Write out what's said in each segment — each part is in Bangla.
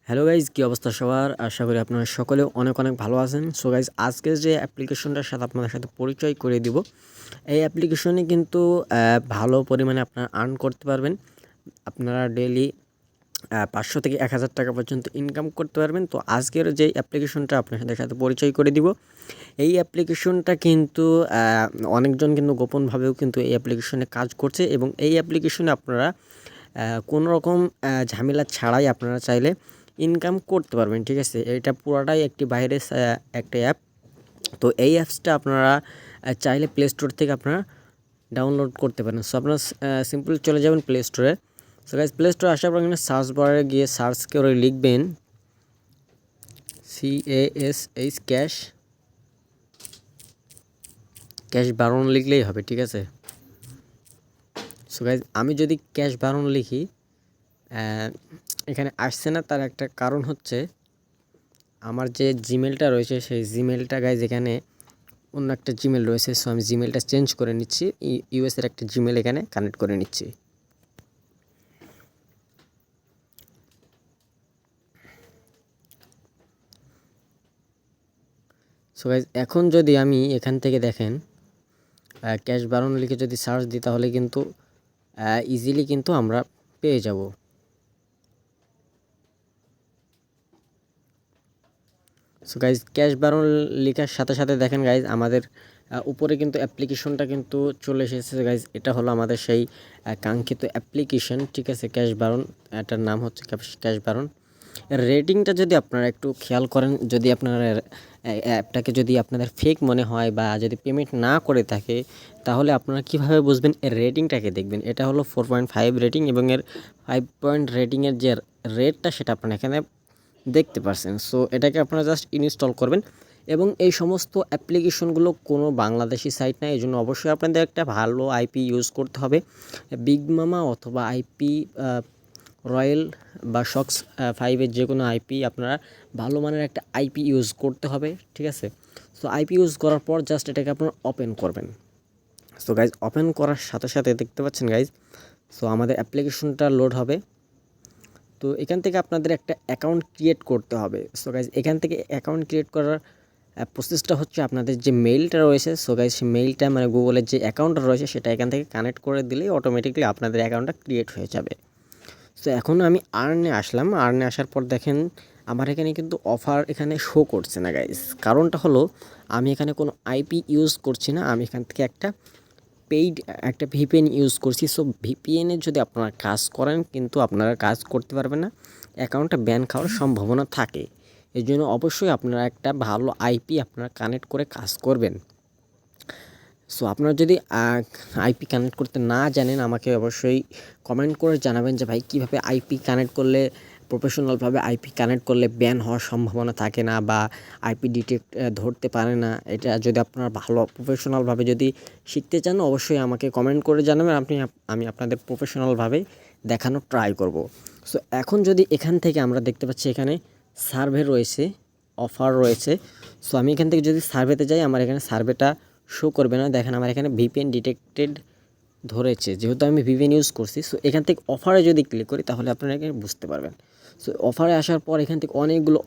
হ্যালো গাইজ, কী অবস্থা সবার? আশা করি আপনারা সকলে অনেক অনেক ভালো আছেন। সো গাইজ, আজকে যে অ্যাপ্লিকেশনটার সাথে আপনাদের সাথে পরিচয় করে দিব, এই অ্যাপ্লিকেশনে কিন্তু ভালো পরিমাণে আপনারা আর্ন করতে পারবেন। আপনারা ডেইলি 500 থেকে 1000 টাকা পর্যন্ত ইনকাম করতে পারবেন। তো আজকের যে অ্যাপ্লিকেশনটা আপনাদের সাথে পরিচয় করে দিব, এই অ্যাপ্লিকেশনটা কিন্তু অনেকজন কিন্তু গোপনভাবেও কিন্তু এই অ্যাপ্লিকেশনে কাজ করছে, এবং এই অ্যাপ্লিকেশনে আপনারা কোনো রকম ঝামেলা ছাড়াই আপনারা চাইলে ইনকাম করতে পারবেন। ঠিক আছে, এটা পুরোটাই একটি বাইরের একটা অ্যাপ। তো এই অ্যাপসটা আপনারা চাইলে প্লে স্টোর থেকে আপনারা ডাউনলোড করতে পারেন। সো আপনারা সিম্পল চলে যাবেন প্লে স্টোরে। সো গাইজ, প্লে স্টোরে আসার পর এখানে সার্চ বারে গিয়ে সার্চ করে লিখবেন CashBaron লিখলেই হবে। ঠিক আছে, সো গাইজ, আমি যদি CashBaron লিখি এখানে আসছে না, তার একটা কারণ হচ্ছে আমার যে জিমেলটা রয়েছে সেই জিমেলটা গাইজ এখানে অন্য একটা জিমেল রয়েছে। সো আমি জিমেলটা চেঞ্জ করে নিচ্ছি, ইউএসের একটা জিমেল এখানে কানেক্ট করে নিচ্ছি। সো গাইজ, এখন যদি আমি এখান থেকে দেখেন CashBaron লিখে যদি সার্চ দিই, তাহলে কিন্তু ইজিলি কিন্তু আমরা পেয়ে যাব। সো গাইজ, CashBaron লেখার সাথে সাথে দেখেন গাইজ আমাদের উপরে কিন্তু অ্যাপ্লিকেশনটা কিন্তু চলে এসেছে। গাইজ, এটা হলো আমাদের সেই কাঙ্ক্ষিত অ্যাপ্লিকেশন। ঠিক আছে, CashBaron, এটার নাম হচ্ছে CashBaron। এর রেটিংটা যদি আপনারা একটু খেয়াল করেন, যদি আপনারা অ্যাপটাকে যদি আপনাদের ফেক মনে হয় বা যদি পেমেন্ট না করে থাকে, তাহলে আপনারা কিভাবে বুঝবেন? এর রেটিংটাকে দেখবেন। এটা হলো 4.5 রেটিং, এবং এর 5 পয়েন্ট রেটিংয়ের যে রেটটা সেটা আপনারা এখানে দেখতে পারছেন। সো এটাকে আপনারা জাস্ট ইনস্টল করবেন, এবং এই সমস্ত অ্যাপ্লিকেশনগুলো কোনো বাংলাদেশি সাইট না, এই জন্য অবশ্যই আপনাদের একটা ভালো আইপি ইউজ করতে হবে। বিগ মামা অথবা আইপি রয়্যাল বা শক্স 5-এর যে কোনো আইপি আপনারা ভালো মানের একটা আইপি ইউজ করতে হবে। ঠিক আছে, সো আইপি ইউজ করার পর জাস্ট এটাকে আপনারা ওপেন করবেন। সো গাইজ, ওপেন করার সাথে সাথে দেখতে পাচ্ছেন গাইজ, সো আমাদের অ্যাপ্লিকেশনটা লোড হবে। তো এখান থেকে আপনাদের একটা অ্যাকাউন্ট ক্রিয়েট করতে হবে। সো গাইজ, এখান থেকে অ্যাকাউন্ট ক্রিয়েট করার প্রসেসটা হচ্ছে আপনাদের যে মেইলটা রয়েছে, সো গাইজ সেই মেইলটা মানে গুগলের যে অ্যাকাউন্টটা রয়েছে সেটা এখান থেকে কানেক্ট করে দিলেই অটোমেটিকলি আপনাদের অ্যাকাউন্টটা ক্রিয়েট হয়ে যাবে। সো এখন আমি আর্নে আসলাম। আর্নে আসার পর দেখেন আমার এখানে কিন্তু অফার এখানে শো করছে না গাইজ। কারণটা হলো আমি এখানে কোনো আইপি ইউজ করছি না, আমি এখান থেকে একটা পেইড একটা ভিপিএন ইউজ করছি। সো ভিপিএনের যদি আপনারা কাজ করেন, কিন্তু আপনারা কাজ করতে পারবেন না, অ্যাকাউন্টটা ব্যান খাওয়ার সম্ভাবনা থাকে। এই জন্য অবশ্যই আপনারা একটা ভালো আইপি আপনারা কানেক্ট করে কাজ করবেন। সো আপনারা যদি আইপি কানেক্ট করতে না জানেন, আমাকে অবশ্যই কমেন্ট করে জানাবেন যে ভাই কীভাবে আইপি কানেক্ট করলে, প্রফেশনালভাবে আইপি কানেক্ট করলে ব্যান হওয়ার সম্ভাবনা থাকে না, বা আইপি ডিটেক্ট ধরতে পারে না। এটা যদি আপনারা ভালো প্রফেশনালভাবে যদি শিখতে চান, অবশ্যই আমাকে কমেন্ট করে জানাবেন, আমি আপনাদের প্রফেশনালভাবে দেখানোর ট্রাই করব। সো এখন যদি এখান থেকে আমরা দেখতে পাচ্ছি এখানে সার্ভে রয়েছে, অফার রয়েছে। সো আমি এখান থেকে যদি সার্ভেতে যাই, আমার এখানে সার্ভেটা শো করবে না। দেখেন আমার এখানে ভিপিএন ডিটেক্টেড ধরেছে, যেহেতু আমি ভিপিএন ইউজ করছি। সো এখান থেকে অফারে যদি ক্লিক করি, তাহলে আপনারা এখানে বুঝতে পারবেন। সো অফারে আসার পর এখান থেকে অনেকগুলো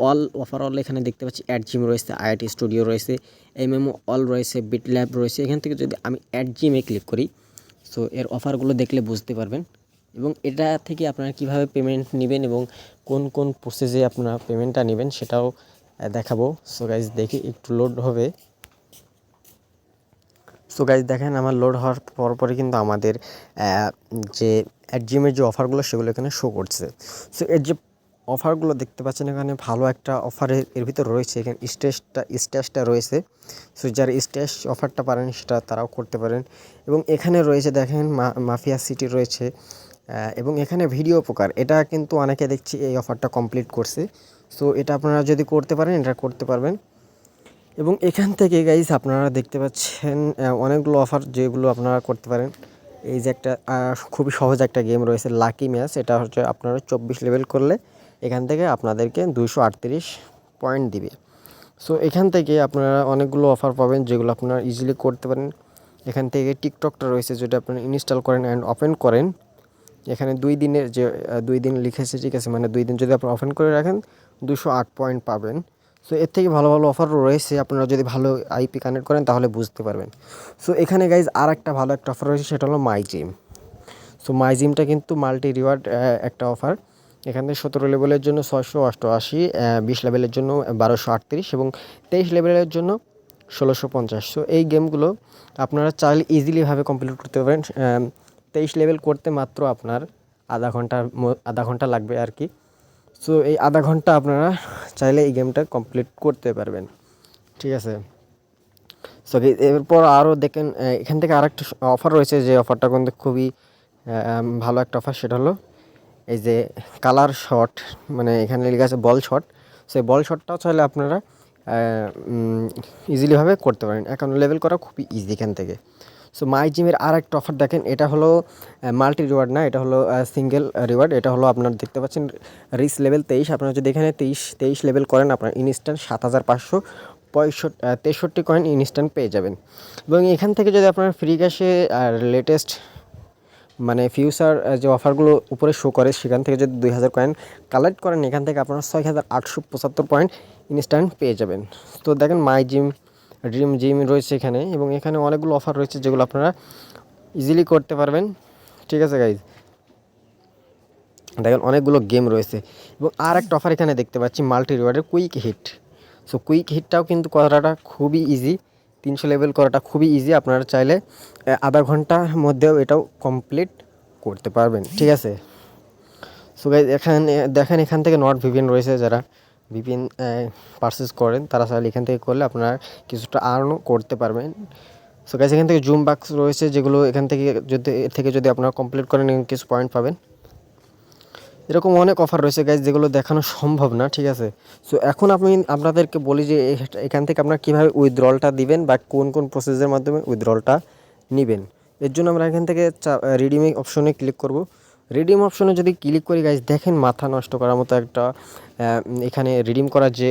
অফার এখানে দেখতে পাচ্ছি। অ্যাড জিম রয়েছে, আইআইটি স্টুডিও রয়েছে, এমএমও রয়েছে, বিট ল্যাব রয়েছে। এখান থেকে যদি আমি অ্যাড জিমে ক্লিক করি, সো এর অফারগুলো দেখলে বুঝতে পারবেন, এবং এটা থেকে আপনারা কিভাবে পেমেন্ট নেবেন এবং কোন কোন প্রসেসে আপনারা পেমেন্টটা নেবেন সেটাও দেখাবো। সো গাইজ, দেখি একটু লোড হবে। সো গাইজ, দেখেন আমার লোড হওয়ার পরপরই কিন্তু আমাদের যে জিমের যে অফারগুলো সেগুলো এখানে শো করছে। সো এর যে অফারগুলো দেখতে পাচ্ছেন, এখানে ভালো একটা অফারের এর ভিতর রয়েছে। এখানে স্ট্যাশটা রয়েছে। সো যারা স্ট্যাশ অফারটা পারেন সেটা তারাও করতে পারেন। এবং এখানে রয়েছে দেখেন মাফিয়া সিটি রয়েছে, এবং এখানে ভিডিও পোকার, এটা কিন্তু অনেকে দেখছি এই অফারটা কমপ্লিট করছে। সো এটা আপনারা যদি করতে পারেন, এটা করতে পারবেন। এবং এখান থেকে গাইস আপনারা দেখতে পাচ্ছেন অনেকগুলো অফার যেগুলো আপনারা করতে পারেন। এই যে একটা খুবই সহজ একটা গেম রয়েছে লাকি ম্যাচ, এটা হচ্ছে আপনারা 24 লেভেল করলে এখান থেকে আপনাদেরকে 238 পয়েন্ট দিবে। সো এখান থেকে আপনারা অনেকগুলো অফার পাবেন যেগুলো আপনারা ইজিলি করতে পারেন। এখান থেকে টিকটকটা রয়েছে, যেটা আপনারা ইনস্টল করেন অ্যান্ড ওপেন করেন, এখানে 2 দিনের যে 2 দিন লিখেছে, ঠিক আছে, মানে 2 দিন যদি আপনি ওপেন করে রাখেন 208 পয়েন্ট পাবেন। সো এর থেকে ভালো ভালো অফার রয়েছে, আপনারা যদি ভালো আইপি কানেক্ট করেন তাহলে বুঝতে পারবেন। সো এখানে গাইজ আর একটা ভালো একটা অফার রয়েছে, সেটা হলো মাই জিম। সো মাই জিমটা কিন্তু মাল্টি রিওয়ার্ড একটা অফার। এখানে 17 লেভেলের জন্য 688, 20 লেভেলের জন্য 1238 এবং 23 লেভেলের জন্য 1650। সো এই গেমগুলো আপনারা চাইলে ইজিলিভাবে কমপ্লিট করতে পারেন। 23 লেভেল করতে মাত্র আপনার আধা ঘন্টা লাগবে আর কি। সো এই আধা ঘন্টা আপনারা চাইলে এই গেমটা কমপ্লিট করতে পারবেন, ঠিক আছে। সো এরপর আরও দেখেন এখান থেকে আরেকটা অফার রয়েছে, যে অফারটা কিন্তু খুবই ভালো একটা অফার। সেটা হলো এই যে কালার শট, মানে এখানে লেখা আছে বল শট। সেই বল শটটাও চাইলে আপনারা ইজিলিভাবে করতে পারেন। 51 লেভেল করা খুবই ইজি এখান থেকে। সো মাই জিমের আর একটা অফার দেখেন, এটা হলো মাল্টি রিওয়ার্ড না, এটা হলো সিঙ্গেল রিওয়ার্ড। এটা হলো আপনার দেখতে পাচ্ছেন রিচ লেভেল 23। আপনারা যদি এখানে 23 লেভেল করেন, আপনার ইনস্ট্যান্ট 7563 কয়েন ইনস্ট্যান্ট পেয়ে যাবেন। এবং এখান থেকে যদি আপনার ফ্রি ক্যাশে লেটেস্ট মানে ফিউচার যে অফারগুলো উপরে শো করে, সেখান থেকে যদি 2000 কয়েন কালেক্ট করেন, এখান থেকে আপনারা 6875 পয়েন্ট ইনস্ট্যান্ট পেয়ে যাবেন। তো দেখেন মাই জিম, ড্রিম জিম রয়েছে এখানে, এবং এখানে অনেকগুলো অফার রয়েছে যেগুলো আপনারা ইজিলি করতে পারবেন, ঠিক আছে গাইজ। দেখেন অনেকগুলো গেম রয়েছে। এবং আর একটা অফার এখানে দেখতে পাচ্ছি, মাল্টি রিওয়ার্ডের কুইক হিট। সো কুইক হিটটাও কিন্তু করাটা খুবই ইজি, 300 লেভেল করাটা খুবই ইজি। আপনারা চাইলে আধা ঘন্টার মধ্যেও এটাও কমপ্লিট করতে পারবেন, ঠিক আছে। সো গাইজ এখানে দেখেন এখান থেকে নট ভিপিএন রয়েছে, যারা ভিপিএন পারচেস করেন তারা চাইলে এখান থেকে করলে আপনারা কিছুটা আর্নও করতে পারবেন। সো গাইজ এখান থেকে জুম বাক্স রয়েছে, যেগুলো এখান থেকে যদি আপনারা কমপ্লিট করেন কিছু পয়েন্ট পাবেন। এরকম অনেক অফার রয়েছে গাইজ, যেগুলো দেখানো সম্ভব না, ঠিক আছে। সো এখন আপনাদেরকে বলি যে এখান থেকে আপনারা কীভাবে উইথড্রলটা দিবেন বা কোন কোন প্রসেসের মাধ্যমে উইথড্রলটা নেবেন। এর জন্য আমরা এখান থেকে রিডিম অপশনে ক্লিক করব। রিডিম অপশনে যদি ক্লিক করি গাইজ, দেখেন মাথা নষ্ট করার মতো একটা এখানে রিডিম করার যে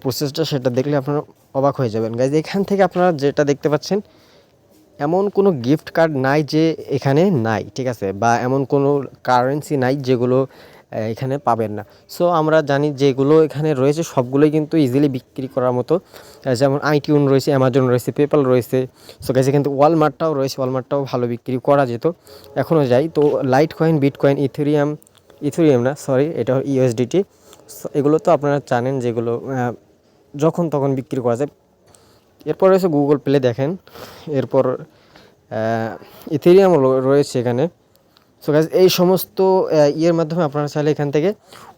প্রসেসটা, সেটা দেখলে আপনারা অবাক হয়ে যাবেন গাইজ। এখান থেকে আপনারা যেটা দেখতে পাচ্ছেন, এমন কোনো গিফট কার্ড নাই যে এখানে নাই, ঠিক আছে, বা এমন কোনো কারেন্সি নাই যেগুলো এখানে পাবেন না। সো আমরা জানি যেগুলো এখানে রয়েছে সবগুলোই কিন্তু ইজিলি বিক্রি করার মতো, যেমন আইটিউন রয়েছে, অ্যামাজন রয়েছে, পেপ্যাল রয়েছে। সো গাইজ কিন্তু ওয়ালমার্টটাও রয়েছে, ওয়ালমার্টটাও ভালো বিক্রি করা যেত, এখনও যায়। তো লাইট কয়েন, বিটকয়েন, ইথেরিয়াম না সরি, এটা ইউএসডিটি, এগুলো তো আপনারা জানেন যেগুলো যখন তখন বিক্রি করা যায়। এরপর রয়েছে গুগল প্লে, দেখেন এরপর ইথেরিয়াম রয়েছে এখানে। সো গাইজ এই সমস্ত ইয়ের মাধ্যমে আপনারা চাইলে এখান থেকে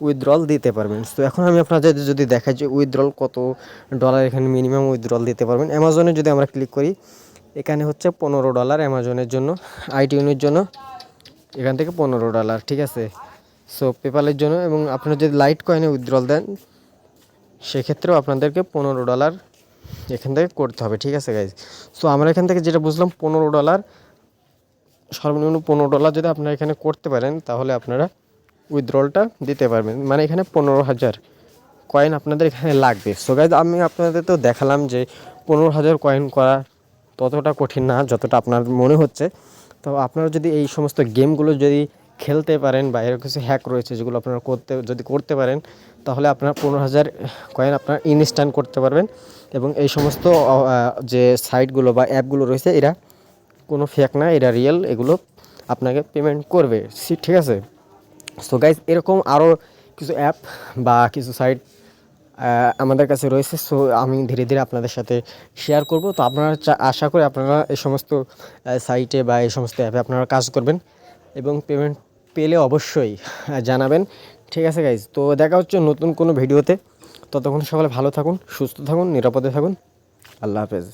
উইথড্রল দিতে পারবেন। তো এখন আমি আপনাদের যদি দেখাই যে উইথড্রল কত ডলার এখানে মিনিমাম উইথড্রল দিতে পারবেন। অ্যামাজনে যদি আমরা ক্লিক করি, এখানে হচ্ছে $15 অ্যামাজনের জন্য, আইটিউনের জন্য এখান থেকে $15, ঠিক আছে। সো পেপ্যালের জন্য, এবং আপনারা যদি লাইট কয়েনে উইথড্রল দেন সেক্ষেত্রেও আপনাদেরকে $15 এখান থেকে করতে হবে, ঠিক আছে গাইজ। সো আমরা এখান থেকে যেটা বুঝলাম, $15, সর্বনিম্ন $15 যদি আপনারা এখানে করতে পারেন, তাহলে আপনারা উইথড্রলটা দিতে পারবেন। মানে এখানে 15,000 কয়েন আপনাদের এখানে লাগবে। সো গাইজ আমি আপনাদের তো দেখালাম যে 15,000 কয়েন করা ততটা কঠিন না যতটা আপনার মনে হচ্ছে। তো আপনারা যদি এই সমস্ত গেমগুলো যদি খেলতে পারেন, বা এর কিছু হ্যাক রয়েছে যেগুলো আপনারা করতে পারেন, তাহলে আপনারা 15,000 কয়েন আপনারা ইনস্ট্যান্ট করতে পারবেন। এবং এই সমস্ত যে সাইটগুলো বা অ্যাপগুলো রয়েছে, এরা কোনো ফেক না, এরা রিয়েল, এগুলো আপনাকে পেমেন্ট করবে, ঠিক আছে। সো গাইজ এরকম আরও কিছু অ্যাপ বা কিছু সাইট আমাদের কাছে রয়েছে। সো আমি ধীরে ধীরে আপনাদের সাথে শেয়ার করব। তো আপনারা আশা করি আপনারা এই সমস্ত সাইটে বা এই সমস্ত অ্যাপে আপনারা কাজ করবেন, এবং পেমেন্ট পেলে অবশ্যই জানাবেন, ঠিক আছে গাইজ। তো দেখা হচ্ছে নতুন কোনো ভিডিওতে। ততক্ষণ সকলে ভালো থাকুন, সুস্থ থাকুন, নিরাপদে থাকুন। আল্লাহ হাফেজ।